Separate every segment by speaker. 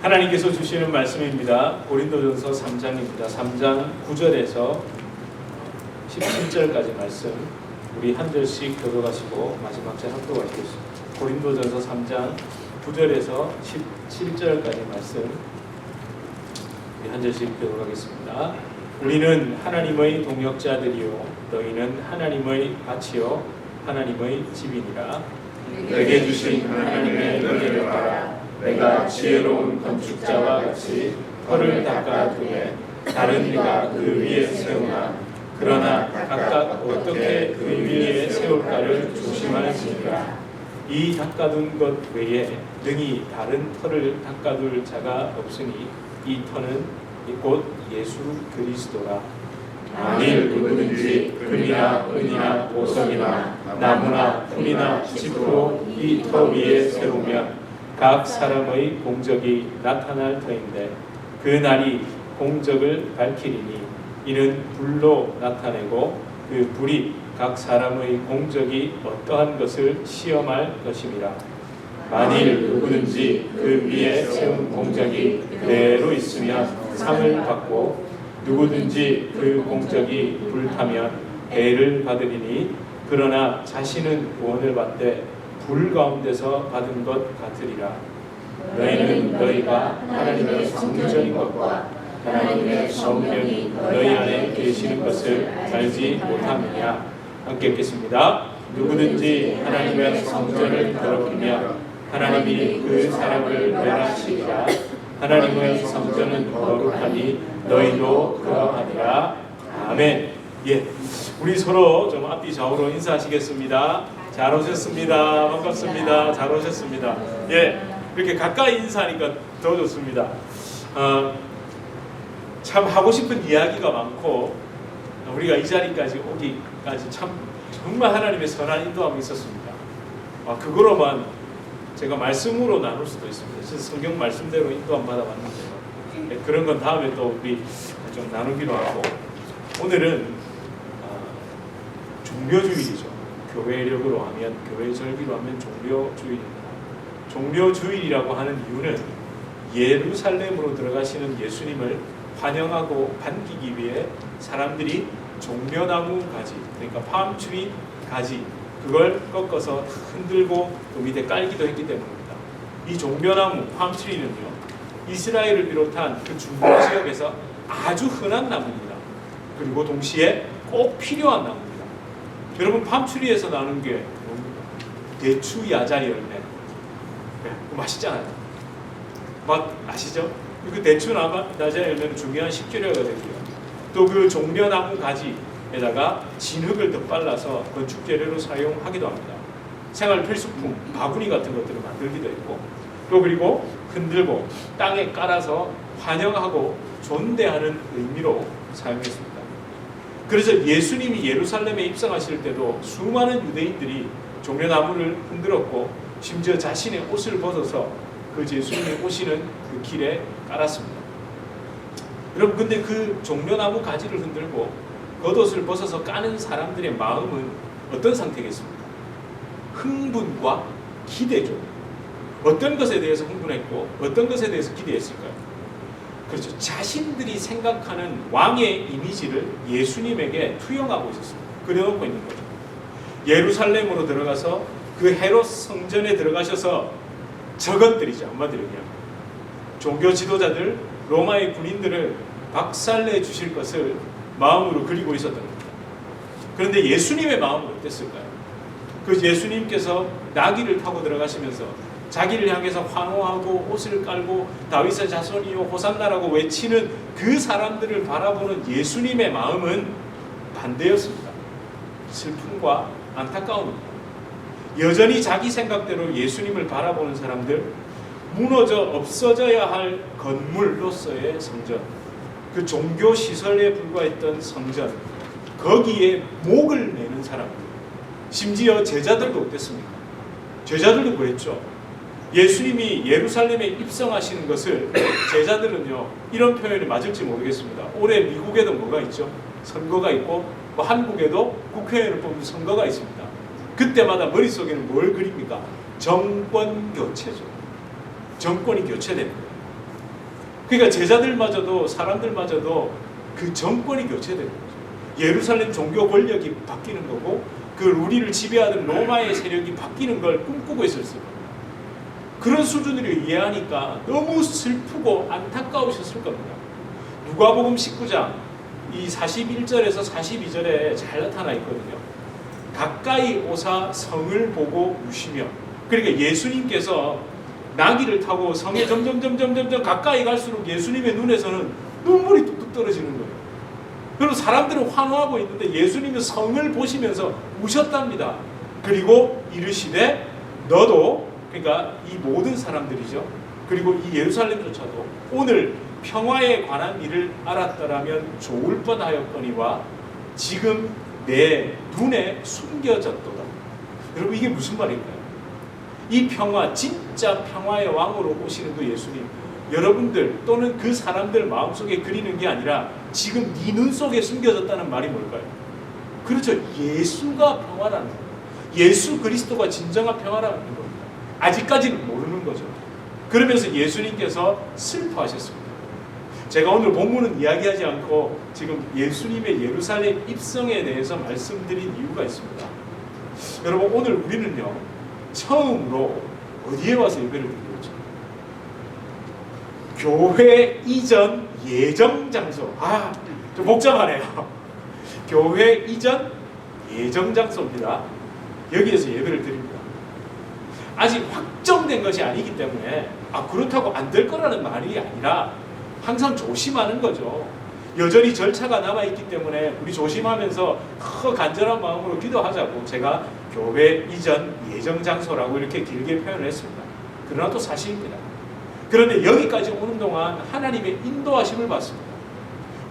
Speaker 1: 하나님께서 주시는 말씀입니다. 고린도전서 3장입니다. 3장 9절에서 17절까지 말씀 우리 한 절씩 교독하시고 마지막 절 합독하시겠습니다. 고린도전서 3장 9절에서 17절까지 말씀 우리 한 절씩 교독하겠습니다. 우리는 하나님의 동역자들이요 너희는 하나님의 밭이요 하나님의 집이니라. 내게 주신 하나님의 은혜를 따라 내가 지혜로운 건축자와 같이 터를 닦아두매 다른 이가 그 위에 세우나 그러나 각각 어떻게 그 위에 세울까를 조심하시니라. 이 닦아둔 것 외에 능히 다른 터를 닦아둘 자가 없으니 이 터는 곧 예수 그리스도라. 만일 누구든지 금이나 은이나 보석이나 나무나 풀이나 짚으로 이 터 위에 세우면 각 사람의 공적이 나타날 터인데 그 날이 공적을 밝히리니 이는 불로 나타내고 그 불이 각 사람의 공적이 어떠한 것을 시험할 것임이라. 만일 누구든지 그 위에 세운 공적이 그대로 있으면 상을 받고 누구든지 그 공적이 불타면 해를 받으리니 그러나 자신은 구원을 받되 불 가운데서 받은 것 같으리라. 너희는 너희가 하나님의 성전인 것과 하나님의 성령이 너희 안에 계시는 것을 알지 못하느냐. 함께 읽겠습니다. 누구든지 하나님의 성전을 더럽히며 하나님이 그 사람을 멸하시리라. 하나님의 성전은 거룩하니 너희도 그러하니라. 아멘. 예, 우리 서로 좀 앞뒤 좌우로 인사하시겠습니다. 잘 오셨습니다. 반갑습니다. 잘 오셨습니다. 예, 이렇게 가까이 인사하니까 더 좋습니다. 참 하고 싶은 이야기가 많고 우리가 이 자리까지 오기까지 참 정말 하나님의 선한 인도함이 있었습니다. 그거로만 제가 말씀으로 나눌 수도 있습니다. 성경 말씀대로 인도함 받아봤는데요. 그런 건 다음에 또 우리 좀 나누기로 하고 오늘은 종료주일이죠. 교회력으로 하면 교회 절기로 하면 종료주일입니다. 종료주일이라고 하는 이유는 예루살렘으로 들어가시는 예수님을 환영하고 반기기 위해 사람들이 종려나무 가지, 그러니까 팜트리 가지 그걸 꺾어서 흔들고 그 밑에 깔기도 했기 때문입니다. 이 종려나무 팜트리는요 이스라엘을 비롯한 그 중부 지역에서 아주 흔한 나무입니다. 그리고 동시에 꼭 필요한 나무입니다. 여러분 팜트리에서 나는 게 뭡니까? 대추 야자 열매. 네, 맛있잖아요. 맛 아시죠? 그 대추 야자 열매는 중요한 식재료가 되고요. 또 그 종려나무 가지에다가 진흙을 덧발라서 건축 재료로 사용하기도 합니다. 생활 필수품 바구니 같은 것들을 만들기도 했고 또 그리고 흔들고 땅에 깔아서 환영하고 존대하는 의미로 사용했습니다. 그래서 예수님이 예루살렘에 입성하실 때도 수많은 유대인들이 종려나무를 흔들었고 심지어 자신의 옷을 벗어서 그 예수님이 오시는 그 길에 깔았습니다. 여러분 근데 그 종려나무 가지를 흔들고 겉옷을 벗어서 까는 사람들의 마음은 어떤 상태겠습니까? 흥분과 기대죠. 어떤 것에 대해서 흥분했고 어떤 것에 대해서 기대했을까요? 그렇죠. 자신들이 생각하는 왕의 이미지를 예수님에게 투영하고 있었습니다. 그려놓고 있는 거죠. 예루살렘으로 들어가서 그 헤롯 성전에 들어가셔서 저것들이죠. 한마디로 얘기하면 종교 지도자들, 로마의 군인들을 박살내 주실 것을 마음으로 그리고 있었던 겁니다. 그런데 예수님의 마음은 어땠을까요? 그 예수님께서 나귀를 타고 들어가시면서 자기를 향해서 환호하고 옷을 깔고 다윗의 자손이요 호산나라고 외치는 그 사람들을 바라보는 예수님의 마음은 반대였습니다. 슬픔과 안타까움입니다. 여전히 자기 생각대로 예수님을 바라보는 사람들, 무너져 없어져야 할 건물로서의 성전, 그 종교 시설에 불과했던 성전, 거기에 목을 매는 사람들, 심지어 제자들도 어땠습니까? 제자들도 그랬죠. 예수님이 예루살렘에 입성하시는 것을 제자들은요 이런 표현이 맞을지 모르겠습니다. 올해 미국에도 뭐가 있죠? 선거가 있고 뭐 한국에도 국회의원을 뽑는 선거가 있습니다. 그때마다 머릿속에는 뭘 그립니까? 정권 교체죠. 정권이 교체됩니다. 그러니까 제자들마저도 사람들마저도 그 정권이 교체되는 거죠. 예루살렘 종교 권력이 바뀌는 거고 그 우리를 지배하던 로마의 세력이 바뀌는 걸 꿈꾸고 있었을 겁니다. 그런 수준으로 이해하니까 너무 슬프고 안타까우셨을 겁니다. 누가복음 19장 이 41절에서 42절에 잘 나타나 있거든요. 가까이 오사 성을 보고 우시며, 그러니까 예수님께서 나귀를 타고 성에 점점 가까이 갈수록 예수님의 눈에서는 눈물이 뚝뚝 떨어지는 거예요. 그리고 사람들은 환호하고 있는데 예수님은 성을 보시면서 우셨답니다. 그리고 이르시되 너도, 그러니까 이 모든 사람들이죠. 그리고 이 예루살렘조차도 오늘 평화에 관한 일을 알았더라면 좋을 뻔하였거니와 지금 내 눈에 숨겨졌도다. 여러분, 이게 무슨 말일까요? 이 평화, 진짜 평화의 왕으로 오시는 그 예수님, 여러분들 또는 그 사람들 마음속에 그리는 게 아니라 지금 네 눈 속에 숨겨졌다는 말이 뭘까요? 그렇죠. 예수가 평화라는 거예요. 예수 그리스도가 진정한 평화라는 겁니다. 아직까지는 모르는 거죠. 그러면서 예수님께서 슬퍼하셨습니다. 제가 오늘 본문은 이야기하지 않고 지금 예수님의 예루살렘 입성에 대해서 말씀드린 이유가 있습니다. 여러분, 오늘 우리는요, 처음으로 어디에 와서 예배를 드리죠? 교회 이전 예정 장소. 좀 복잡하네요. 교회 이전 예정 장소입니다. 여기에서 예배를 드립니다. 아직 확정된 것이 아니기 때문에 그렇다고 안 될 거라는 말이 아니라 항상 조심하는 거죠. 여전히 절차가 남아있기 때문에 우리 조심하면서 간절한 마음으로 기도하자고 제가 교회 이전 예정 장소라고 이렇게 길게 표현을 했습니다. 그러나 또 사실입니다. 그런데 여기까지 오는 동안 하나님의 인도하심을 받습니다.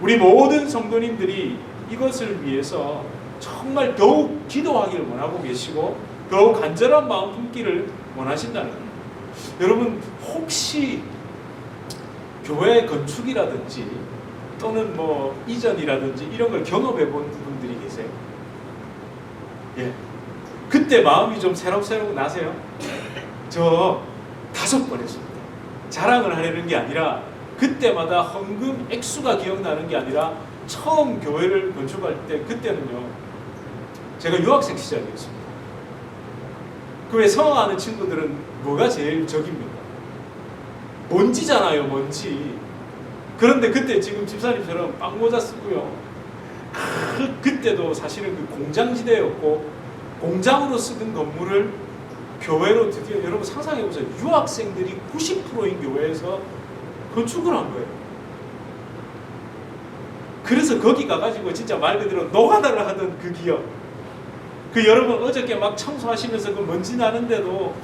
Speaker 1: 우리 모든 성도님들이 이것을 위해서 정말 더욱 기도하기를 원하고 계시고 더욱 간절한 마음 품기를 원하신다는 겁니다. 여러분, 혹시 교회 건축이라든지 또는 이전이라든지 이런 걸 경험해 본 분들이 계세요? 예. 그때 마음이 좀 새록새록 나세요? 저 5번 했습니다. 자랑을 하려는 게 아니라 그때마다 헌금 액수가 기억나는 게 아니라 처음 교회를 건축할 때 그때는요, 제가 유학생 시절이었습니다. 그 왜 성화하는 친구들은 뭐가 제일 적입니까? 먼지잖아요, 먼지. 그런데 그때 지금 집사님처럼 빵모자 쓰고요. 그때도 사실은 그 공장지대였고 공장으로 쓰던 건물을 교회로 드디어, 여러분 상상해보세요. 유학생들이 90%인 교회에서 건축을 한 거예요. 그래서 거기 가가지고 진짜 말 그대로 노가다를 하던 그 기억. 그 여러분 어저께 막 청소하시면서 그 먼지 나는데도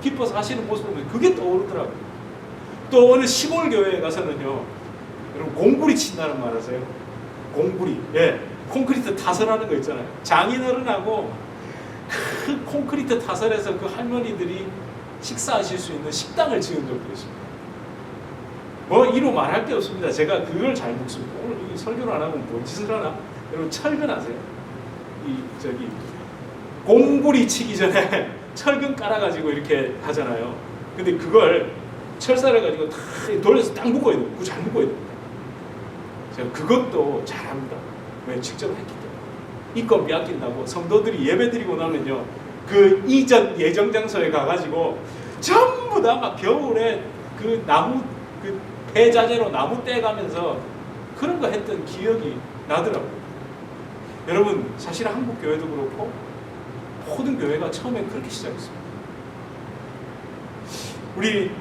Speaker 1: 기뻐서 하시는 모습을 보면 그게 떠오르더라고요. 또 어느 시골 교회에 가서는요, 여러분 공구리 친다는 말 아세요? 공구리. 예. 콘크리트 타설하는 거 있잖아요. 장인어른하고 그 콘크리트 타설에서 그 할머니들이 식사하실 수 있는 식당을 지은 적도 있습니다. 이로 말할 게 없습니다. 제가 그걸 잘 먹습니다. 오늘 이 설교를 안 하면 뭔 짓을 하나? 여러분 철근 아세요? 공구리 치기 전에 철근 깔아가지고 이렇게 하잖아요. 근데 그걸 철사를 가지고 다 돌려서 딱 묶어야 돼요. 그거 잘 묶어야 됩니다. 제가 그것도 잘합니다. 왜? 직접 했기 때문에. 인건비 아낀다고 성도들이 예배드리고 나면요, 그 이전 예정 장소에 가가지고 전부 다 막 겨울에 그 나무 그 폐자재로 나무 떼가면서 그런 거 했던 기억이 나더라고요. 여러분, 사실 한국 교회도 그렇고 모든 교회가 처음엔 그렇게 시작했습니다. 우리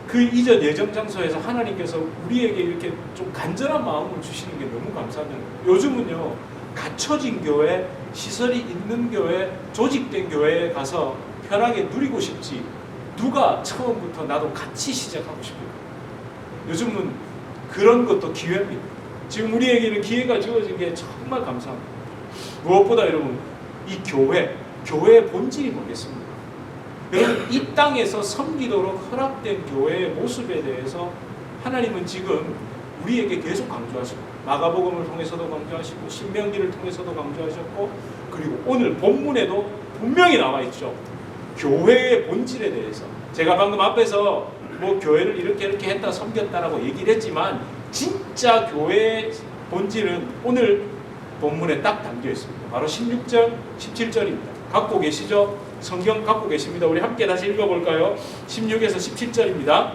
Speaker 1: 그 이전 예정 장소에서 하나님께서 우리에게 이렇게 좀 간절한 마음을 주시는 게 너무 감사합니다. 요즘은요, 갖춰진 교회, 시설이 있는 교회, 조직된 교회에 가서 편하게 누리고 싶지 누가 처음부터 나도 같이 시작하고 싶을까? 요즘은 그런 것도 기회입니다. 지금 우리에게는 기회가 주어진 게 정말 감사합니다. 무엇보다 여러분, 이 교회의 본질이 뭐겠습니까? 여러분, 이 땅에서 섬기도록 허락된 교회의 모습에 대해서 하나님은 지금 우리에게 계속 강조하시고, 마가복음을 통해서도 강조하시고, 신명기를 통해서도 강조하셨고, 그리고 오늘 본문에도 분명히 나와 있죠. 교회의 본질에 대해서. 제가 방금 앞에서 뭐 교회를 이렇게 했다 섬겼다라고 얘기를 했지만 진짜 교회의 본질은 오늘 본문에 딱 담겨 있습니다. 바로 16절, 17절입니다. 갖고 계시죠? 성경 갖고 계십니다. 우리 함께 다시 읽어볼까요? 16에서 17절입니다.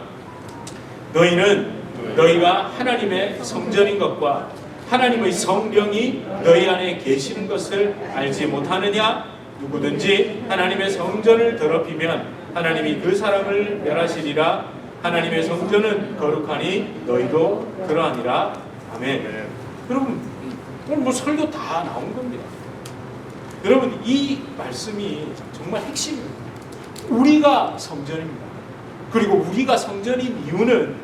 Speaker 1: 너희가 하나님의 성전인 것과 하나님의 성령이 너희 안에 계시는 것을 알지 못하느냐? 누구든지 하나님의 성전을 더럽히면 하나님이 그 사람을 멸하시리라. 하나님의 성전은 거룩하니 너희도 그러하니라. 아멘. 여러분, 오늘 뭐 설교 다 나온 겁니다. 여러분, 이 말씀이 정말 핵심입니다. 우리가 성전입니다. 그리고 우리가 성전인 이유는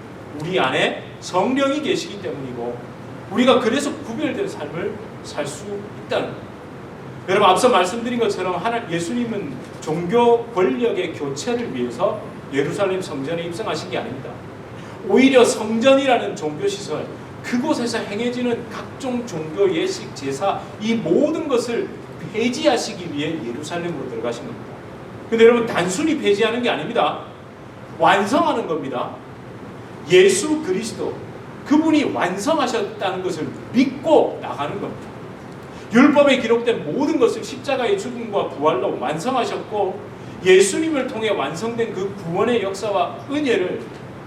Speaker 1: 우리 안에 성령이 계시기 때문이고 우리가 그래서 구별된 삶을 살 수 있다는 겁니다. 여러분, 앞서 말씀드린 것처럼 예수님은 종교 권력의 교체를 위해서 예루살렘 성전에 입성하신 게 아닙니다. 오히려 성전이라는 종교시설, 그곳에서 행해지는 각종 종교 예식, 제사, 이 모든 것을 폐지하시기 위해 예루살렘으로 들어가신 겁니다. 근데 여러분, 단순히 폐지하는 게 아닙니다. 완성하는 겁니다. 예수 그리스도, 그분이 완성하셨다는 것을 믿고 나가는 겁니다. 율법에 기록된 모든 것을 십자가의 죽음과 부활로 완성하셨고 예수님을 통해 완성된 그 구원의 역사와 은혜를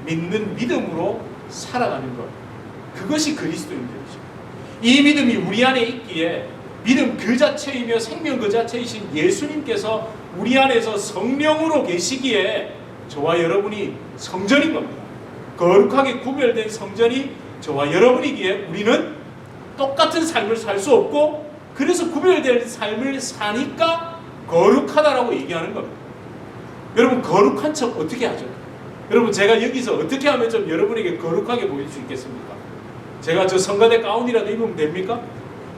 Speaker 1: 믿는 믿음으로 살아가는 것, 그것이 그리스도인들이죠. 이 믿음이 우리 안에 있기에 믿음 그 자체이며 생명 그 자체이신 예수님께서 우리 안에서 성령으로 계시기에 저와 여러분이 성전인 겁니다. 거룩하게 구별된 성전이 저와 여러분이기에 우리는 똑같은 삶을 살 수 없고 그래서 구별된 삶을 사니까 거룩하다라고 얘기하는 겁니다. 여러분, 거룩한 척 어떻게 하죠? 여러분, 제가 여기서 어떻게 하면 좀 여러분에게 거룩하게 보일 수 있겠습니까? 제가 저 성가대 가운이라도 입으면 됩니까?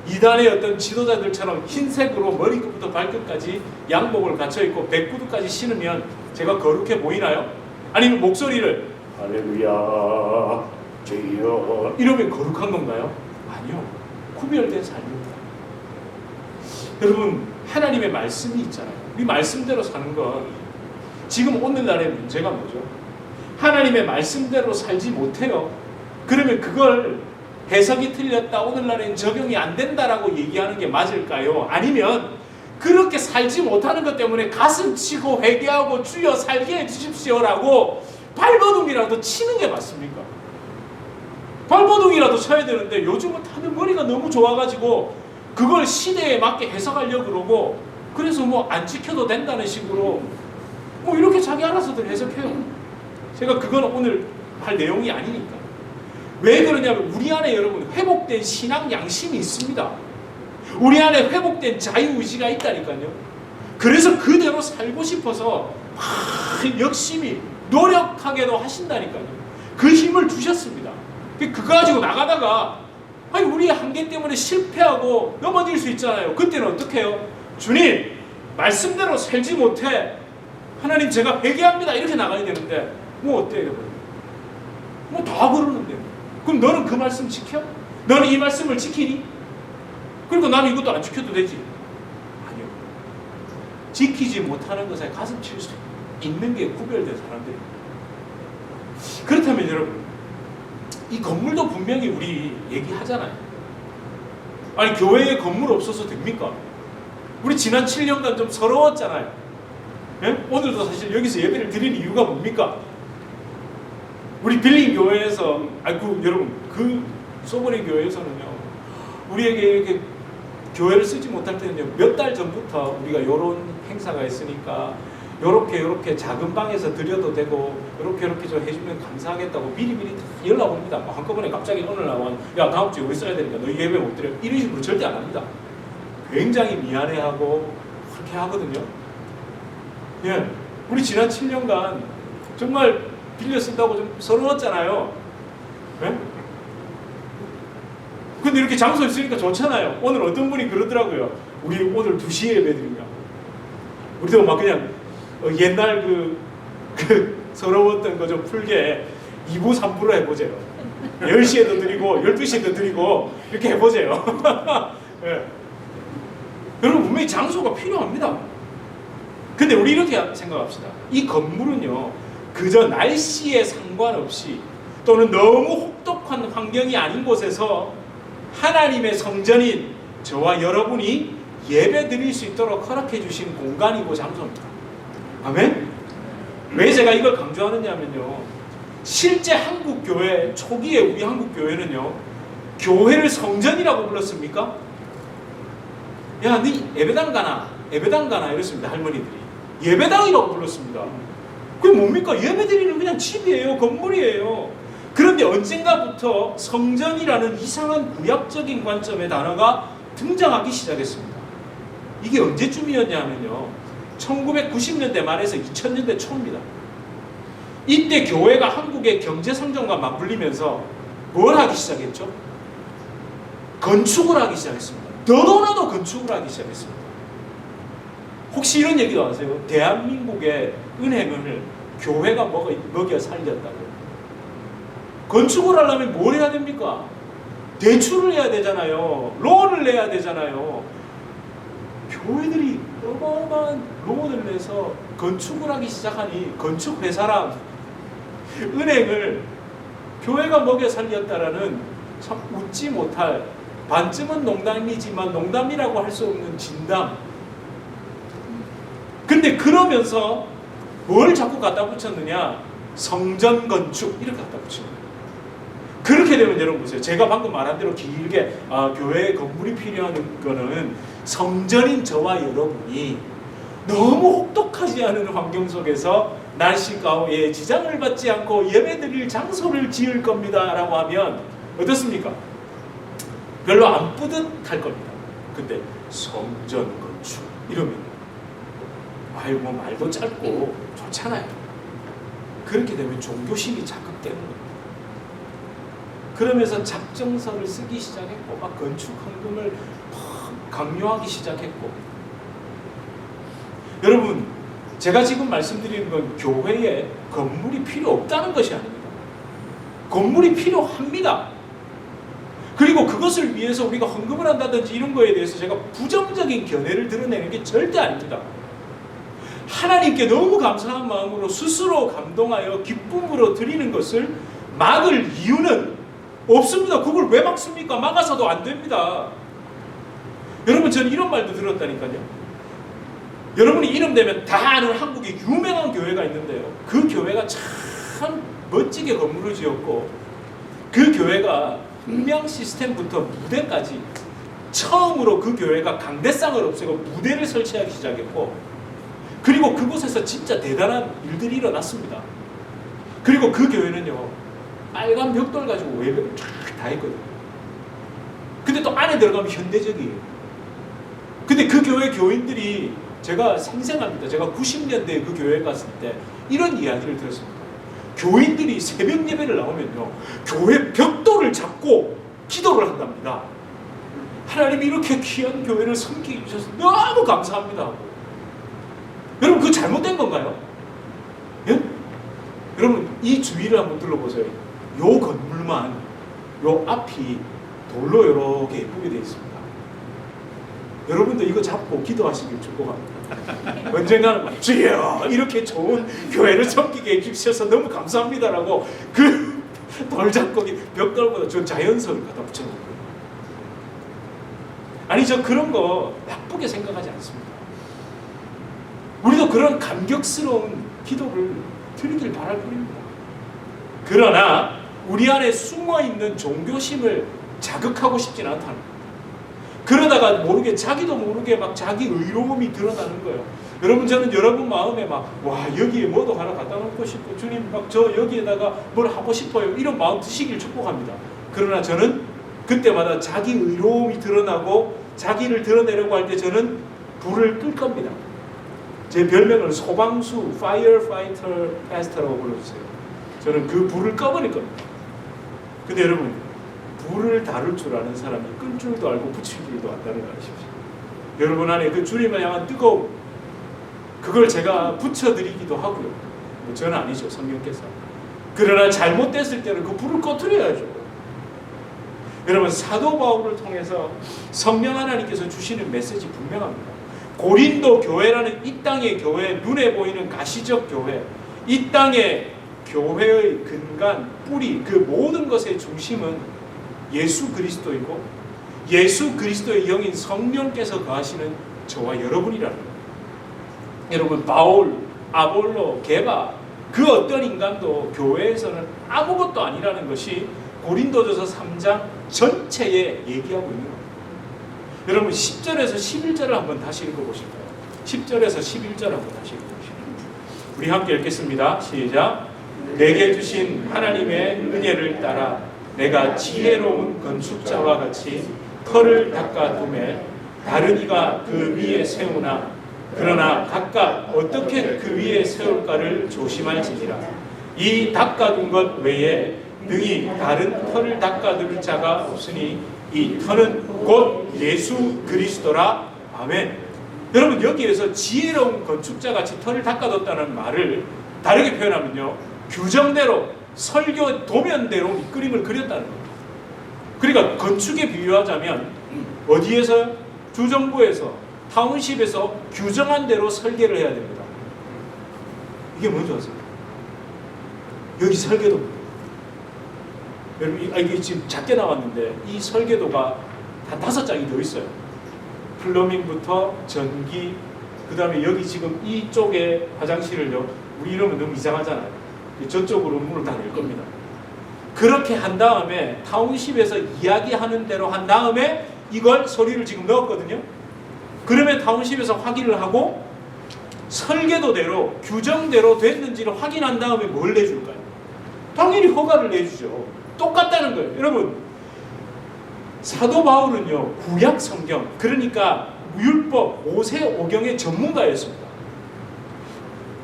Speaker 1: 이단의 어떤 지도자들처럼 흰색으로 머리끝부터 발끝까지 양복을 갖춰 입고 백구두까지 신으면 제가 거룩해 보이나요? 아니면 목소리를 할렐루야 주여 이러면 거룩한 건가요? 아니요. 구별된 삶입니다. 여러분, 하나님의 말씀이 있잖아요. 우리 말씀대로 사는 건 지금 오늘날의 문제가 뭐죠? 하나님의 말씀대로 살지 못해요. 그러면 그걸 해석이 틀렸다, 오늘날엔 적용이 안 된다라고 얘기하는 게 맞을까요? 아니면 그렇게 살지 못하는 것 때문에 가슴 치고 회개하고 주여 살게 해주십시오라고 발버둥이라도 치는 게 맞습니까? 발버둥이라도 쳐야 되는데 요즘은 다들 머리가 너무 좋아가지고 그걸 시대에 맞게 해석하려고 그러고 그래서 뭐 안 지켜도 된다는 식으로 뭐 이렇게 자기 알아서들 해석해요. 제가 그건 오늘 할 내용이 아니니까. 왜 그러냐면 우리 안에 여러분 회복된 신앙 양심이 있습니다. 우리 안에 회복된 자유의지가 있다니까요. 그래서 그대로 살고 싶어서 열심히 노력하게도 하신다니까요. 그 힘을 주셨습니다. 그거 가지고 나가다가 아니 우리의 한계 때문에 실패하고 넘어질 수 있잖아요. 그때는 어떻게 해요? 주님, 말씀대로 살지 못해. 하나님, 제가 회개합니다. 이렇게 나가야 되는데 뭐 어때요? 뭐 다 그러는데 그럼 너는 그 말씀 지켜? 너는 이 말씀을 지키니? 그러니까 나는 이것도 안 지켜도 되지. 아니요. 지키지 못하는 것에 가슴 칠 수 있는 게 구별된 사람들입니다. 그렇다면 여러분, 이 건물도 분명히 우리 얘기하잖아요. 아니 교회에 건물 없어서 됩니까? 우리 지난 7년간 좀 서러웠잖아요. 예? 오늘도 사실 여기서 예배를 드리는 이유가 뭡니까? 우리 빌린 교회에서 여러분 그 소버리 교회에서는요 우리에게 이렇게 교회를 쓰지 못할 때는요 몇 달 전부터 우리가 이런 행사가 있으니까 요렇게 작은 방에서 드려도 되고 요렇게 좀 해주면 감사하겠다고 미리미리 다 연락 옵니다. 한꺼번에 갑자기 어느 날 야 다음 주에 우리 써야 되니까 너 예배 못 드려. 이런 식으로 절대 안 합니다. 굉장히 미안해하고 그렇게 하거든요. 예, 우리 지난 7년간 정말 빌려 쓴다고 좀 서러웠잖아요. 예? 근데 이렇게 장소 있으니까 좋잖아요. 오늘 어떤 분이 그러더라고요. 우리 오늘 2시에 예배 드리냐. 우리도 막 그냥 옛날 그 서러웠던 거 좀 풀게 2부 3부로 해보세요. 10시에도 드리고 12시에도 드리고 이렇게 해보세요. 예. 여러분 분명히 장소가 필요합니다. 근데 우리 이렇게 생각합시다. 이 건물은요 그저 날씨에 상관없이 또는 너무 혹독한 환경이 아닌 곳에서 하나님의 성전인 저와 여러분이 예배 드릴 수 있도록 허락해 주신 공간이고 장소입니다. 아멘? 왜 제가 이걸 강조하느냐면요, 실제 한국 교회 초기에 우리 한국 교회는요, 교회를 성전이라고 불렀습니까? 야, 네 예배당 가나? 예배당 가나? 이랬습니다. 할머니들이 예배당이라고 불렀습니다. 그게 뭡니까? 예배드리는 그냥 집이에요, 건물이에요. 그런데 언젠가부터 성전이라는 이상한 구약적인 관점의 단어가 등장하기 시작했습니다. 이게 언제쯤이었냐면요, 1990년대 말에서 2000년대 초입니다. 이때 교회가 한국의 경제성장과 맞물리면서 뭘 하기 시작했죠? 건축을 하기 시작했습니다. 너도나도 건축을 하기 시작했습니다. 혹시 이런 얘기도 아세요? 대한민국의 은행을 교회가 먹여 살렸다고요. 건축을 하려면 뭘 해야 됩니까? 대출을 해야 되잖아요. 론을 내야 되잖아요. 교회들이 어마어마한 론을 내서 건축을 하기 시작하니 건축회사랑 은행을 교회가 먹여 살렸다라는 참 웃지 못할, 반쯤은 농담이지만 농담이라고 할 수 없는 진담. 근데 그러면서 뭘 자꾸 갖다 붙였느냐? 성전 건축 이렇게 갖다 붙입니다. 그렇게 되면 여러분 보세요. 제가 방금 말한 대로 길게 교회에 건물이 필요한 거는 성전인 저와 여러분이 너무 혹독하지 않은 환경 속에서 날씨 가호에 지장을 받지 않고 예배드릴 장소를 지을 겁니다 라고 하면 어떻습니까? 별로 안 뿌듯할 겁니다. 근데 성전 건축 이러면 아유 뭐 말도 짧고 좋잖아요. 그렇게 되면 종교심이 자극되는 겁니다. 그러면서 작정서를 쓰기 시작했고 막 건축 헌금을 강요하기 시작했고, 여러분 제가 지금 말씀드리는 건 교회에 건물이 필요 없다는 것이 아닙니다. 건물이 필요합니다. 그리고 그것을 위해서 우리가 헌금을 한다든지 이런 거에 대해서 제가 부정적인 견해를 드러내는 게 절대 아닙니다. 하나님께 너무 감사한 마음으로 스스로 감동하여 기쁨으로 드리는 것을 막을 이유는 없습니다. 그걸 왜 막습니까? 막아서도 안 됩니다. 여러분 저는 이런 말도 들었다니까요. 여러분이 이름 대면 다 아는 한국의 유명한 교회가 있는데요, 그 교회가 참 멋지게 건물을 지었고 그 교회가 음향 시스템부터 무대까지 처음으로 그 교회가 강대상을 없애고 무대를 설치하기 시작했고, 그리고 그곳에서 진짜 대단한 일들이 일어났습니다. 그리고 그 교회는요 빨간 벽돌 가지고 외벽을 쫙 다 했거든요. 근데 또 안에 들어가면 현대적이에요. 근데 그 교회 교인들이, 제가 생생합니다. 제가 90년대에 그 교회에 갔을 때 이런 이야기를 들었습니다. 교인들이 새벽 예배를 나오면요 교회 벽돌을 잡고 기도를 한답니다. 하나님이 이렇게 귀한 교회를 섬기게 해주셔서 너무 감사합니다 하고. 여러분 그거 잘못된 건가요? 예? 여러분 이 주위를 한번 둘러보세요. 요 건물만 요 앞이 돌로 이렇게 예쁘게 되어 있습니다. 여러분도 이거 잡고 기도하시길 축복합니다. 언젠가는 주여 이렇게 좋은 교회를 섬기게 해주셔서 너무 감사합니다라고 그 돌 잡고 벽돌보다 저 자연석을 갖다 붙여놓은 거예요. 아니 저 그런 거 나쁘게 생각하지 않습니다. 우리도 그런 감격스러운 기도를 드리길 바랄 뿐입니다. 그러나 우리 안에 숨어있는 종교심을 자극하고 싶지는 않다는 거예요. 그러다가 모르게 자기도 모르게 막 자기 의로움이 드러나는 거예요. 여러분 저는 여러분 마음에 막 와 여기에 뭐도 하나 갖다 놓고 싶고 주님 막 저 여기에다가 뭘 하고 싶어요 이런 마음 드시길 축복합니다. 그러나 저는 그때마다 자기 의로움이 드러나고 자기를 드러내려고 할 때 저는 불을 끌 겁니다. 제 별명을 소방수 Firefighter Pastor라고 불러주세요. 저는 그 불을 꺼버릴 겁니다. 근데 여러분 불을 다룰 줄 아는 사람이 끌 줄도 알고 붙일 줄도 안다는 거 아시죠? 여러분 안에 그 주님을 향한 뜨거움, 그걸 제가 붙여드리기도 하고요. 뭐 저는 아니죠, 성령께서. 그러나 잘못됐을 때는 그 불을 꺼트려야죠. 여러분 사도 바울을 통해서 성령 하나님께서 주시는 메시지 분명합니다. 고린도 교회라는 이 땅의 교회, 눈에 보이는 가시적 교회, 이 땅의 교회의 근간, 뿌리, 그 모든 것의 중심은 예수 그리스도이고 예수 그리스도의 영인 성령께서 거하시는 저와 여러분이라는 거예요. 여러분, 바울, 아볼로, 게바, 그 어떤 인간도 교회에서는 아무것도 아니라는 것이 고린도전서 3장 전체에 얘기하고 있는 겁니다. 여러분, 10절에서 11절을 한번 다시 읽어보실까요? 10절에서 11절 한번 다시 읽어보실까요? 우리 함께 읽겠습니다. 시작. 내게 주신 하나님의 은혜를 따라 내가 지혜로운 건축자와 같이 터를 닦아두매 다른 이가 그 위에 세우나 그러나 각각 어떻게 그 위에 세울까를 조심할지니라. 이 닦아둔 것 외에 능히 다른 터를 닦아둘 자가 없으니 이 터는 곧 예수 그리스도라. 아멘. 여러분, 여기에서 지혜로운 건축자같이 터를 닦아뒀다는 말을 다르게 표현하면요, 규정대로, 설교 도면대로 이 그림을 그렸다는 겁니다. 그러니까 건축에 비유하자면 어디에서? 주정부에서, 타운십에서 규정한 대로 설계를 해야 됩니다. 이게 뭔지 아세요? 여기 설계도입니다. 여러분, 이게 지금 작게 나왔는데 이 설계도가 한 5장이 더 있어요. 플러밍부터 전기, 그 다음에 여기 지금 이쪽에 화장실을요, 우리 이러면 너무 이상하잖아요. 저쪽으로 문을 다 낼 겁니다. 그렇게 한 다음에 타운십에서 이야기하는 대로 한 다음에 이걸 서류를 지금 넣었거든요. 그러면 타운십에서 확인을 하고 설계도대로, 규정대로 됐는지를 확인한 다음에 뭘 내줄까요? 당연히 허가를 내주죠. 똑같다는 거예요. 여러분, 사도 바울은요, 구약 성경, 그러니까 율법, 모세오경의 전문가였습니다.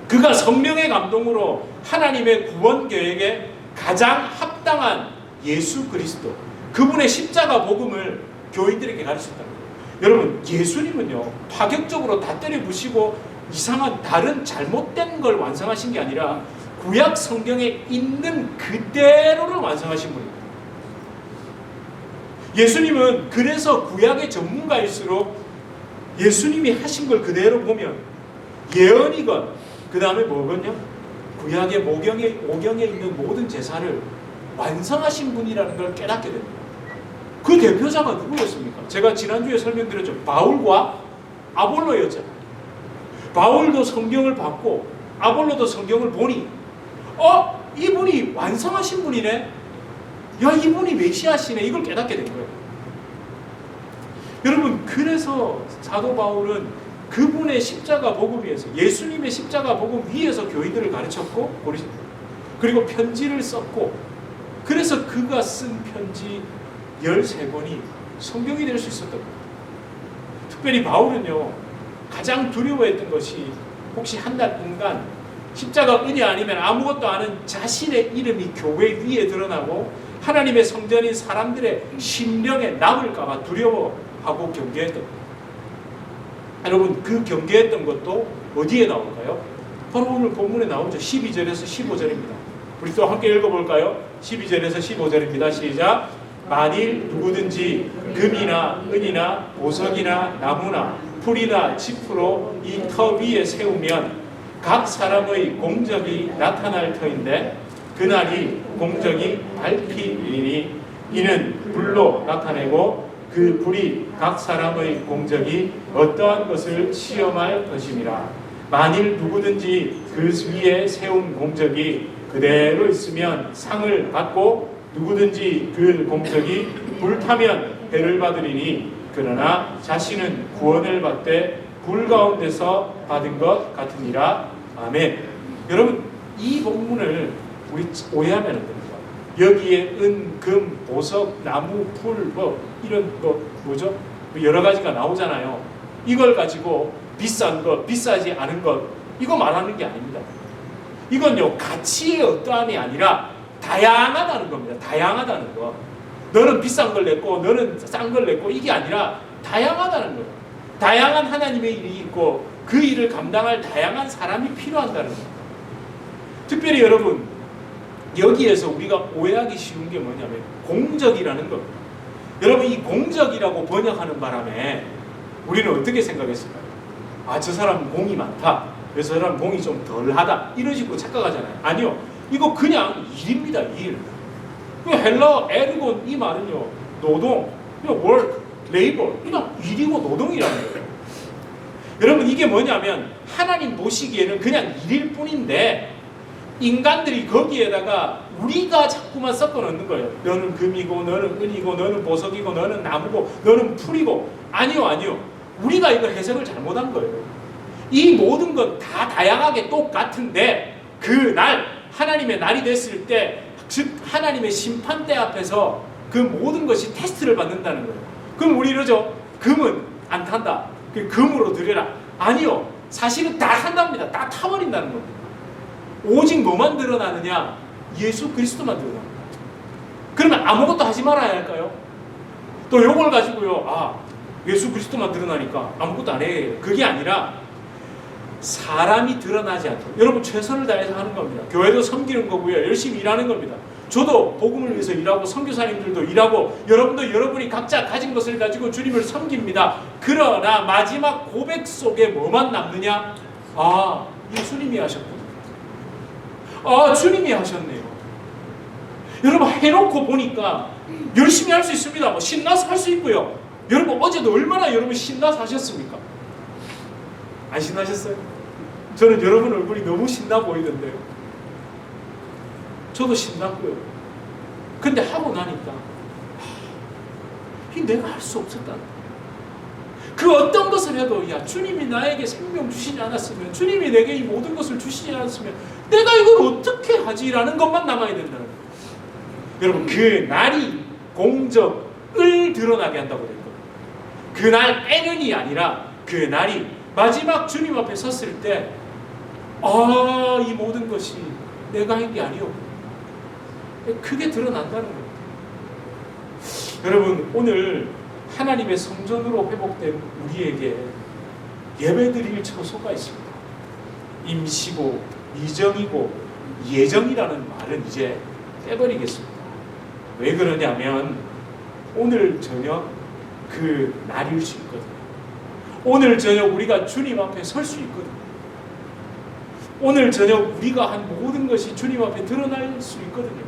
Speaker 1: 그가 성령의 감동으로 하나님의 구원 계획에 가장 합당한 예수 그리스도, 그분의 십자가 복음을 교인들에게 가르쳤다는 거예요. 여러분, 예수님은요, 파격적으로 다 때려 부시고 이상한 다른 잘못된 걸 완성하신 게 아니라 구약 성경에 있는 그대로를 완성하신 분입니다. 예수님은 그래서 구약의 전문가일수록 예수님이 하신 걸 그대로 보면 예언이건 그 다음에 뭐건요? 구약의 오경에 있는 모든 제사를 완성하신 분이라는 걸 깨닫게 됩니다. 그 대표자가 누구였습니까? 제가 지난주에 설명드렸죠. 바울과 아볼로였잖아요. 바울도 성경을 받고 아볼로도 성경을 보니 이분이 완성하신 분이네. 야, 이분이 메시아시네. 이걸 깨닫게 된 거예요. 여러분, 그래서 사도 바울은 그분의 십자가 복음 위에서, 예수님의 십자가 복음 위에서 교인들을 가르쳤고, 그리고 편지를 썼고, 그래서 그가 쓴 편지 13권이 성경이 될 수 있었던 거예요. 특별히 바울은요, 가장 두려워했던 것이 혹시 한 달 동안 십자가 은혜 아니면 아무것도 아는 자신의 이름이 교회 위에 드러나고 하나님의 성전인 사람들의 심령에 남을까봐 두려워하고 경계했던 거예요. 여러분, 그 경계했던 것도 어디에 나올까요? 바로 오늘 본문에 나오죠. 12절에서 15절입니다. 우리 또 함께 읽어볼까요? 12절에서 15절입니다. 시작. 만일 누구든지 금이나 은이나 보석이나 나무나 풀이나 짚으로 이 터 위에 세우면 각 사람의 공적이 나타날 터인데 그날이 공적이 밝히리니 이는 불로 나타내고 그 불이 각 사람의 공적이 어떠한 것을 시험할 것임이라. 만일 누구든지 그 위에 세운 공적이 그대로 있으면 상을 받고 누구든지 그 공적이 불타면 해를 받으리니 그러나 자신은 구원을 받되 불 가운데서 받은 것 같으니라. 아멘. 여러분, 이 본문을 우리 오해하면 안 됩니다. 여기에 은, 금, 보석, 나무, 풀, 이런 뭐죠? 여러 가지가 나오잖아요. 이걸 가지고 비싼 것, 비싸지 않은 것, 이거 말하는 게 아닙니다. 이건요, 가치의 어떠함이 아니라 다양하다는 겁니다. 다양하다는 거. 너는 비싼 걸 냈고 너는 싼 걸 냈고 이게 아니라 다양하다는 거예요. 다양한 하나님의 일이 있고 그 일을 감당할 다양한 사람이 필요한다는 겁니다. 특별히 여러분, 여기에서 우리가 오해하기 쉬운 게 뭐냐면 공적이라는 겁니다. 여러분, 이 공적이라고 번역하는 바람에 우리는 어떻게 생각했을까요? 아, 저 사람은 공이 많다. 그래서 사람 공이 좀 덜하다 이런 식으로 착각하잖아요. 아니요, 이거 그냥 일입니다. 일. 헬라어 에르곤 이 말은요, 노동, work, labor, 그냥 일이고 노동이라는 거예요. 여러분, 이게 뭐냐면 하나님 보시기에는 그냥 일일 뿐인데 인간들이 거기에다가 우리가 자꾸만 섞어 넣는 거예요. 너는 금이고 너는 은이고 너는 보석이고 너는 나무고 너는 풀이고. 아니요. 우리가 이걸 해석을 잘못한 거예요. 이 모든 건 다 다양하게 똑같은데 그날 하나님의 날이 됐을 때, 즉 하나님의 심판대 앞에서 그 모든 것이 테스트를 받는다는 거예요. 그럼 우리 이러죠. 금은 안 탄다. 그 금으로 드려라. 아니요. 사실은 다 탄답니다. 다 타버린다는 겁니다. 오직 뭐만 드러나느냐? 예수 그리스도만 드러납니다. 그러면 아무것도 하지 말아야 할까요? 또 요걸 가지고요, 예수 그리스도만 드러나니까 아무것도 안 해. 그게 아니라 사람이 드러나지 않도록 여러분 최선을 다해서 하는 겁니다. 교회도 섬기는 거고요, 열심히 일하는 겁니다. 저도 복음을 위해서 일하고 선교사님들도 일하고 여러분도 여러분이 각자 가진 것을 가지고 주님을 섬깁니다. 그러나 마지막 고백 속에 뭐만 남느냐? 예수님이 하셨구나. 주님이 하셨네요. 여러분 해놓고 보니까 열심히 할 수 있습니다. 뭐 신나서 할 수 있고요. 여러분 어제도 얼마나 여러분 신나서 하셨습니까? 안 신나셨어요? 저는 여러분 얼굴이 너무 신나 보이던데요. 저도 신났고요. 근데 하고 나니까 내가 할 수 없었다. 그 어떤 것을 해도 주님이 나에게 생명 주시지 않았으면, 주님이 내게 이 모든 것을 주시지 않았으면 내가 이걸 어떻게 하지라는 것만 남아야 된다는 거예요. 여러분 그 날이 공적을 드러나게 한다고 될 거예요. 그날 N이 아니라 그 날이 마지막 주님 앞에 섰을 때 이 모든 것이 내가 한 게 아니오. 그게 드러난다는 거예요. 여러분 오늘 하나님의 성전으로 회복된 우리에게 예배드릴 처소가 있습니다. 임시고 미정이고 예정이라는 말은 이제 빼버리겠습니다. 왜 그러냐면 오늘 저녁 그 날일 수 있거든요. 오늘 저녁 우리가 주님 앞에 설 수 있거든요. 오늘 저녁 우리가 한 모든 것이 주님 앞에 드러날 수 있거든요.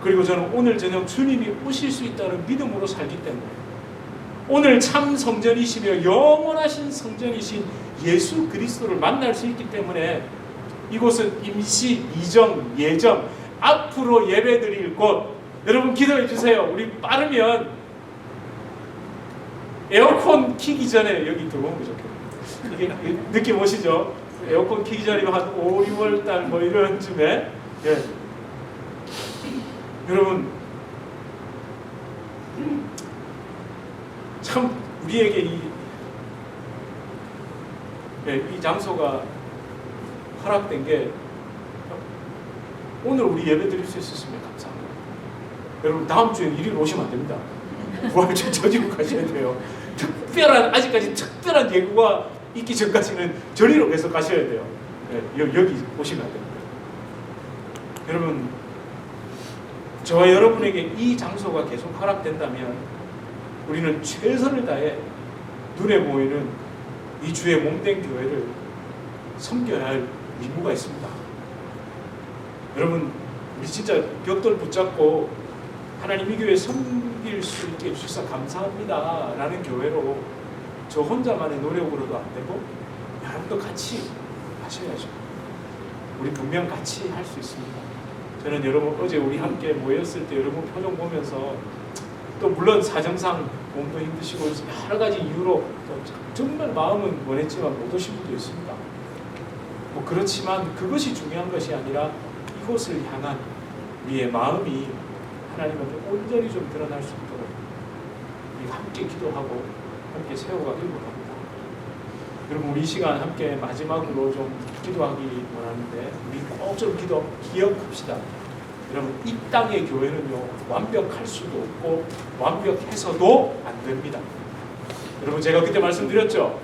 Speaker 1: 그리고 저는 오늘 저녁 주님이 오실 수 있다는 믿음으로 살기 때문에 오늘 참 성전이시며 영원하신 성전이신 예수 그리스도를 만날 수 있기 때문에 이곳은 임시, 미정, 예정, 앞으로 예배드릴 곳. 여러분 기도해 주세요. 우리 빠르면 에어컨 키기 전에 여기 들어오면 좋겠네요. 이게 느낌 오시죠? 에어컨 키기 전이면 한 5, 6월 달 뭐 이런 쯤에 여러분 참 우리에게 이 장소가 허락된 게 오늘 우리 예배 드릴 수 있었으면 감사합니다. 여러분 다음 주에 이리로 오시면 안 됩니다. 부활절 저지로 가셔야 돼요. 아직까지 특별한 예고가 있기 전까지는 저리로 계속 가셔야 돼요. 여기 오시면 안 됩니다. 여러분 저와 여러분에게 이 장소가 계속 허락된다면 우리는 최선을 다해 눈에 보이는 이 주의 몸된 교회를 섬겨야 할 의무가 있습니다. 여러분 우리 진짜 벽돌 붙잡고 하나님 이 교회 섬길 수 있게 해주셔서 감사합니다 라는 교회로 저 혼자만의 노력으로도 안 되고 여러분도 같이 하셔야죠. 우리 분명 같이 할 수 있습니다. 저는 여러분 어제 우리 함께 모였을 때 여러분 표정 보면서 또 물론 사정상 몸도 힘드시고 여러 가지 이유로 정말 마음은 원했지만 못 오신 분도 있습니다. 뭐 그렇지만 그것이 중요한 것이 아니라 이곳을 향한 우리의 마음이 하나님 앞에 온전히 좀 드러날 수 있도록 우리 함께 기도하고 함께 세워가길 원합니다. 여러분 우리 이 시간 함께 마지막으로 좀 기도하기 원하는데 우리 꼭 좀 기억합시다. 여러분 이 땅의 교회는요 완벽할 수도 없고 완벽해서도 안 됩니다. 여러분 제가 그때 말씀드렸죠.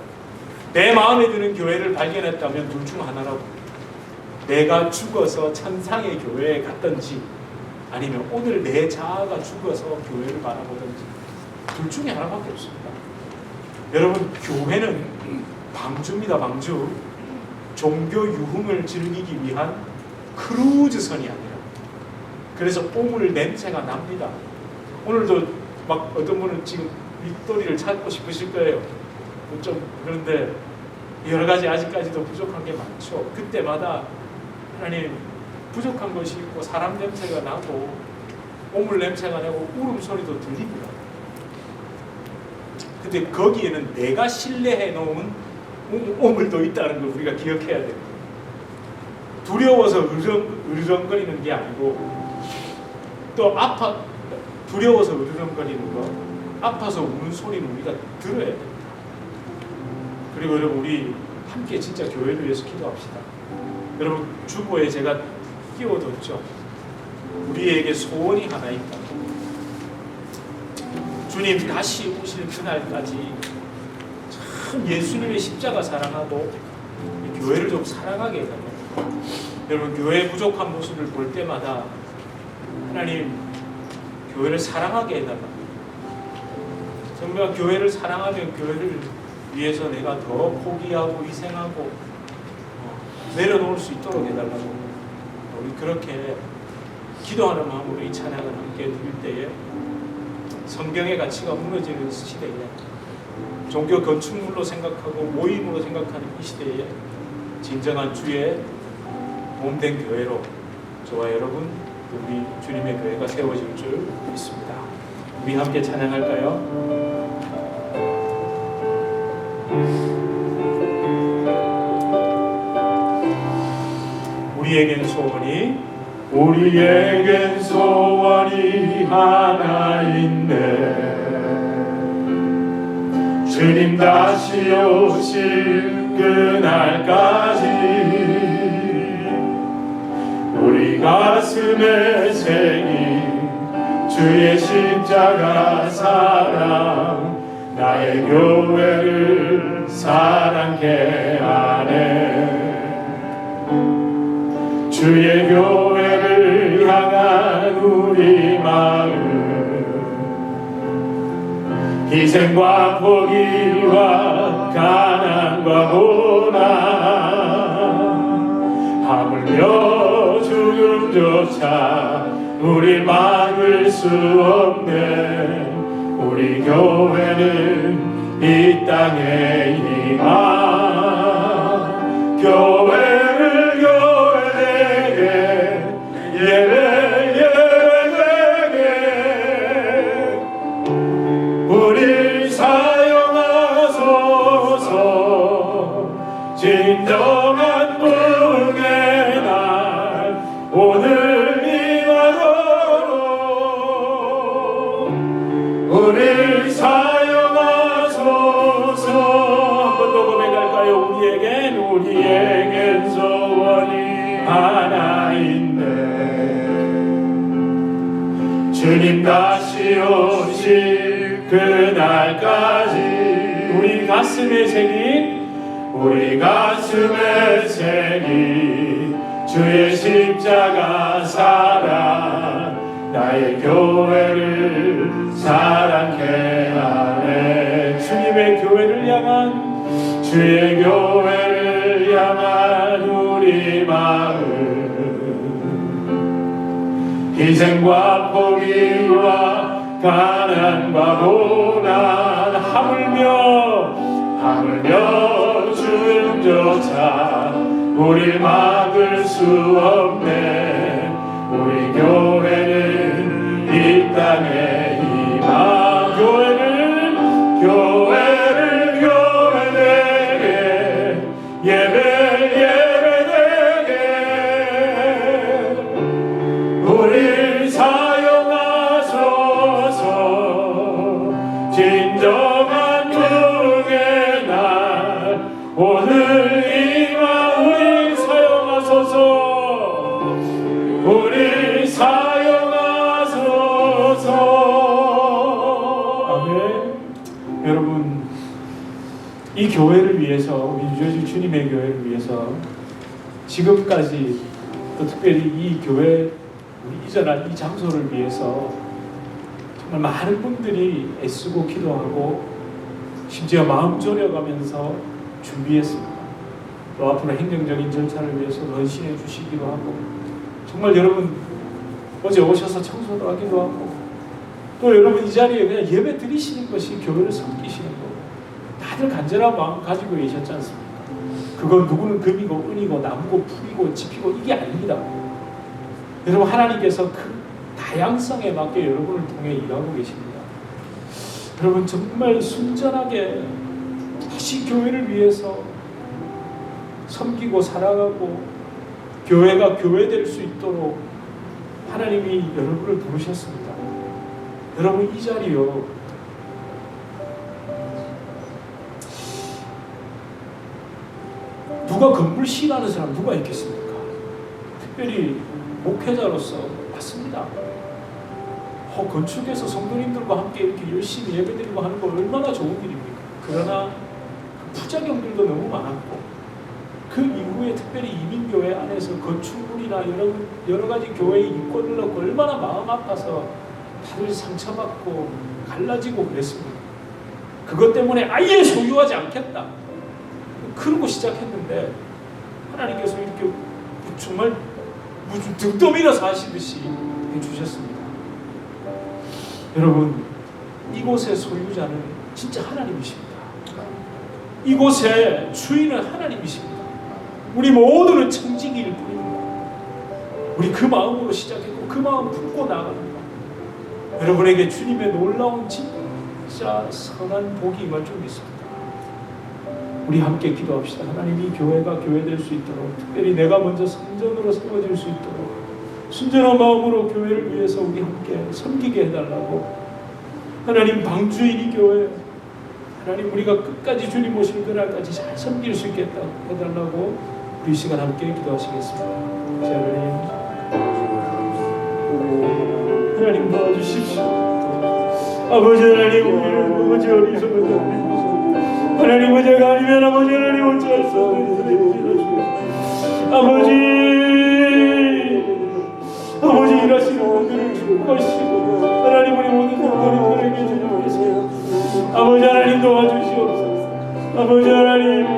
Speaker 1: 내 마음에 드는 교회를 발견했다면 둘 중 하나라고. 내가 죽어서 천상의 교회에 갔든지 아니면 오늘 내 자아가 죽어서 교회를 바라보든지 둘 중에 하나밖에 없습니다. 여러분 교회는 방주입니다. 방주. 종교 유흥을 즐기기 위한 크루즈선이 아니라, 그래서 오물 냄새가 납니다. 오늘도 막 어떤 분은 지금 밑도리를 찾고 싶으실 거예요. 좀 그런데 여러 가지 아직까지도 부족한 게 많죠. 그때마다 하나님, 부족한 것이 있고 사람 냄새가 나고 오물 냄새가 나고 울음소리도 들립니다. 근데 거기에는 내가 신뢰해 놓은 오물도 있다는 걸 우리가 기억해야 됩니다. 두려워서 으르렁거리는 게 아니고, 또 두려워서 으르렁거리는 거, 아파서 우는 소리는 우리가 들어야 됩니다. 그리고 여러분, 우리 함께 진짜 교회를 위해서 기도합시다. 여러분, 주보에 제가 끼워뒀죠. 우리에게 소원이 하나 있다. 주님 다시 오실 그날까지 참 예수님의 십자가 사랑하고 이 교회를 좀 사랑하게 해달라고. 여러분, 교회의 부족한 모습을 볼 때마다 하나님, 교회를 사랑하게 해달라고. 정말 교회를 사랑하면 교회를 위해서 내가 더 포기하고 희생하고 내려놓을 수 있도록 해달라고. 우리 그렇게 기도하는 마음으로 이 찬양을 함께 드릴 때에 성경의 가치가 무너지는 시대에, 종교 건축물로 생각하고 모임으로 생각하는 이 시대에 진정한 주의 몸된 교회로 저와 여러분, 우리 주님의 교회가 세워질 줄 믿습니다. 우리 함께 찬양할까요? 우리에겐 소원이 하나 있네. 주님 다시 오실 그날까지 우리 가슴에 새긴 주의 십자가 사랑, 나의 교회를 사랑케 하네. 주의 교회를 향한 우리 마음, 희생과 포기와 가난과 고난, 하물며 죽음조차 우리 막을 수 없네. 우리 교회는 이 땅의 희망, 교회를 교회되게 예배되게 우리 사용하소서. 진정한 부흥의 날 오늘 임하도록 우리 사용하소서. 한 번 더 고백할까요? 우리에겐 소원이 하나 있네. 주님 다시 오실 그날까지 우리 가슴에 새긴 주의 십자가 사랑, 나의 교회를 사랑케 하네. 주님의 교회를 향한, 주의 교회를 향한 우리 마음, 희생과 포기와 가난과 고난, 하물며 죽음조차 우리 막을 수 없네. 우리 교회는 이 땅의 희망, 교회를 교회되게 예배되게 우리 사용하소서. 진정한 부흥의 날 오늘 임하 우리 사용하소서. 우리 사용하소서. 아멘. 여러분, 이 교회를 위해서, 우리 유저주 주님의 교회를 위해서 지금까지, 또 특별히 이 교회, 우리 이전한 이 장소를 위해서 정말 많은 분들이 애쓰고 기도하고 심지어 마음 졸여가면서 준비했습니다. 또 앞으로 행정적인 절차를 위해서 헌신해 주시기도 하고, 정말 여러분 어제 오셔서 청소도 하기도 하고, 또 여러분 이 자리에 그냥 예배 드리시는 것이 교회를 섬기시는 거고, 다들 간절한 마음 가지고 계셨지 않습니까? 그건 누구는 금이고 은이고 나무고 풀이고 지피고 이게 아닙니다. 여러분 하나님께서 그 다양성에 맞게 여러분을 통해 일하고 계십니다. 여러분 정말 순전하게 다시 교회를 위해서 섬기고 살아가고 교회가 교회될 수 있도록 하나님이 여러분을 부르셨습니다. 여러분 이 자리요, 누가 건물 싫어하는 사람 누가 있겠습니까? 특별히 목회자로서 맞습니다. 건축에서 성도님들과 함께 이렇게 열심히 예배드리고 하는 거 얼마나 좋은 일입니까? 그러나 그 부작용들도 너무 많았고, 그 이후에 특별히 이민교회 안에서 건축물이나 여러 가지 교회의 인권을 넣고 얼마나 마음 아파서 다들 상처받고 갈라지고 그랬습니다. 그것 때문에 아예 소유하지 않겠다 그러고 시작했는데, 하나님께서 이렇게 정말 무슨 등 떠밀어서 하시듯이 해주셨습니다. 여러분 이곳의 소유자는 진짜 하나님이십니다. 이곳의 주인은 하나님이십니다. 우리 모두는 청지기일 뿐입니다. 우리 그 마음으로 시작했고 그 마음 품고 나갑니다. 여러분에게 주님의 놀라운 진짜 선한 복이 임할 줄 믿습니다. 우리 함께 기도합시다. 하나님이 교회가 교회될 수 있도록, 특별히 내가 먼저 성전으로 세워질 수 있도록 순전한 마음으로 교회를 위해서 우리 함께 섬기게 해달라고, 하나님 방주인이 교회, 하나님 우리가 끝까지 주님 오실 그날까지 잘 섬길 수 있겠다 해달라고 우리 시간 함께 기도하시겠습니다. 하나님 도와주십시오. 아버지 하나님, 우리는 어찌 어리석었다. 하나님 어제가 아니면 아버지 하나님 어찌할 수 없는 일이라. 아버지 일하시는 분들을 축복하시고, 하나님 우리 모든 성도님들에게 주님께서 아버지 하나님 도와주시옵소서. 아버지 하나님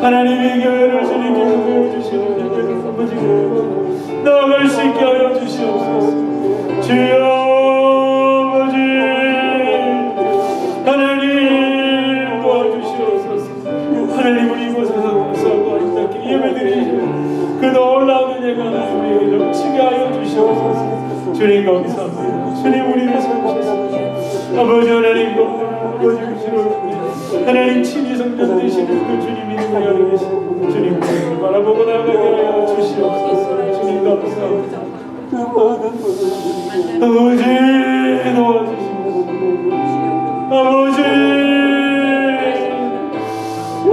Speaker 1: 하나님의 교회를 주님께 보여주시는 일들 아버지 교회 나아갈 수 있게 하여 주시옵소서. 주여 아버지 하나님 도와주시옵소서. 하나님 우리 이곳에서 감사하고 아름답게 예배드리시고 그 놀라운 은혜가 하나님에게 넘치게 하여 주시옵소서. 주님 감사합니다. 주님 우리를 세우셨습니다. 아버지 하나님 아버지 우시로 하나님 친히 성전 되시는 그 주님이 우리 안에 계시고 주님 우리를 바라보고 나가게 하여 주시옵소서. 주님 감사합니다. 아버지 도와주시옵소서.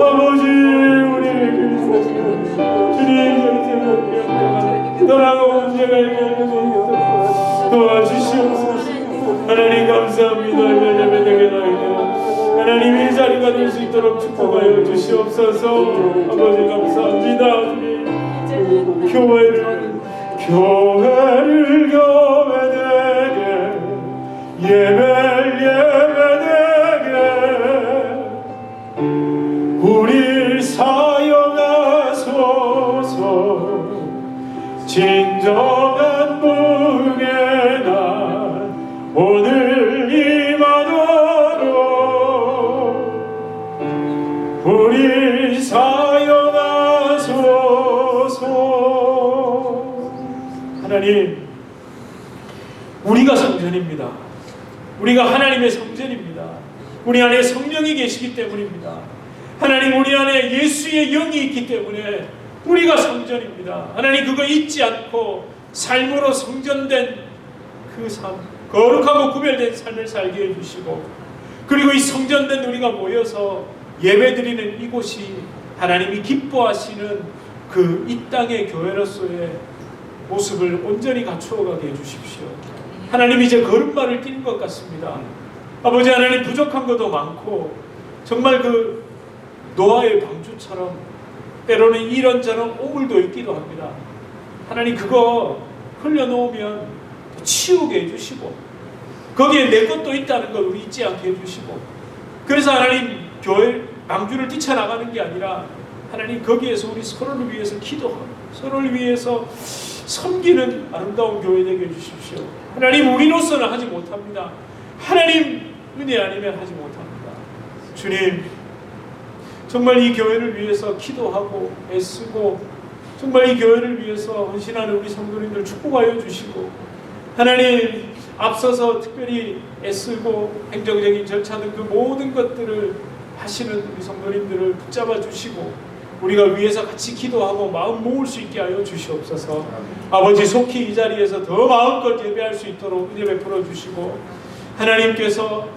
Speaker 1: 아버지 우리를 주님 돌아온 제가 도와주시옵소서. 하나님 감사합니다. 하나님 이 자리가 될 수 있도록 축복하여 주시옵소서. 아버지 감사합니다. 교회를 교회되게 예배되게 우리 사용하소서. 진정한 무게 날 오늘 임하도록 우리 사용하소서. 하나님 우리가 성전입니다. 우리가 하나님의 성전입니다. 우리 안에 성령이 계시기 때문입니다. 하나님 우리 안에 예수의 영이 있기 때문에 우리가 성전입니다. 하나님 그거 잊지 않고 삶으로 성전된 그 삶, 거룩하고 구별된 삶을 살게 해주시고, 그리고 이 성전된 우리가 모여서 예배드리는 이곳이 하나님이 기뻐하시는 그 이 땅의 교회로서의 모습을 온전히 갖추어가게 해주십시오. 하나님 이제 걸음마를 뛰는 것 같습니다. 아버지 하나님 부족한 것도 많고 정말 그 노아의 방주처럼 때로는 이런저런 오물도 있기도 합니다. 하나님 그거 흘려놓으면 치우게 해주시고 거기에 내 것도 있다는 걸 우리 잊지 않게 해주시고, 그래서 하나님 교회 망주를 뛰쳐나가는 게 아니라 하나님 거기에서 우리 서로를 위해서 기도하고 서로를 위해서 섬기는 아름다운 교회 되게 해주십시오. 하나님 우리로서는 하지 못합니다. 하나님 은혜 아니면 하지 못합니다. 주님 정말 이 교회를 위해서 기도하고 애쓰고 정말 이 교회를 위해서 헌신하는 우리 성도님들 축복하여 주시고 하나님 앞서서 특별히 애쓰고 행정적인 절차 등 그 모든 것들을 하시는 우리 성도님들을 붙잡아 주시고 우리가 위에서 같이 기도하고 마음 모을 수 있게 하여 주시옵소서. 아버지 속히 이 자리에서 더 마음껏 예배할 수 있도록 은혜 베풀어 주시고 하나님께서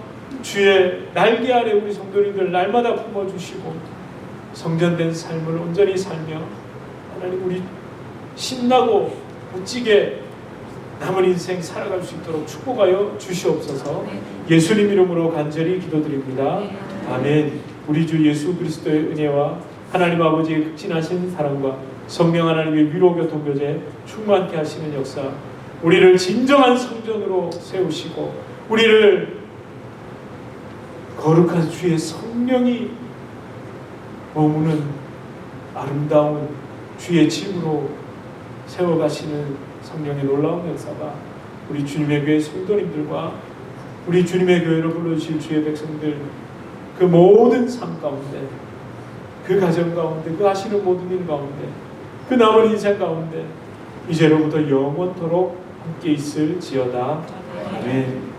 Speaker 1: 주의 날개 아래 우리 성도님들 날마다 품어주시고 성전된 삶을 온전히 살며 하나님 우리 신나고 멋지게 남은 인생 살아갈 수 있도록 축복하여 주시옵소서. 예수님 이름으로 간절히 기도드립니다. 아멘. 우리 주 예수 그리스도의 은혜와 하나님 아버지의 극진하신 사랑과 성령 하나님의 위로 교통 교제 충만케 하시는 역사 우리를 진정한 성전으로 세우시고 우리를 거룩한 주의 성령이 머무는 아름다운 주의 집으로 세워가시는 성령의 놀라운 역사가 우리 주님의 교회 성도님들과 우리 주님의 교회로 불러주실 주의 백성들 그 모든 삶 가운데 그 가정 가운데 그 하시는 모든 일 가운데 그 남은 인생 가운데 이제로부터 영원토록 함께 있을지어다. 아멘.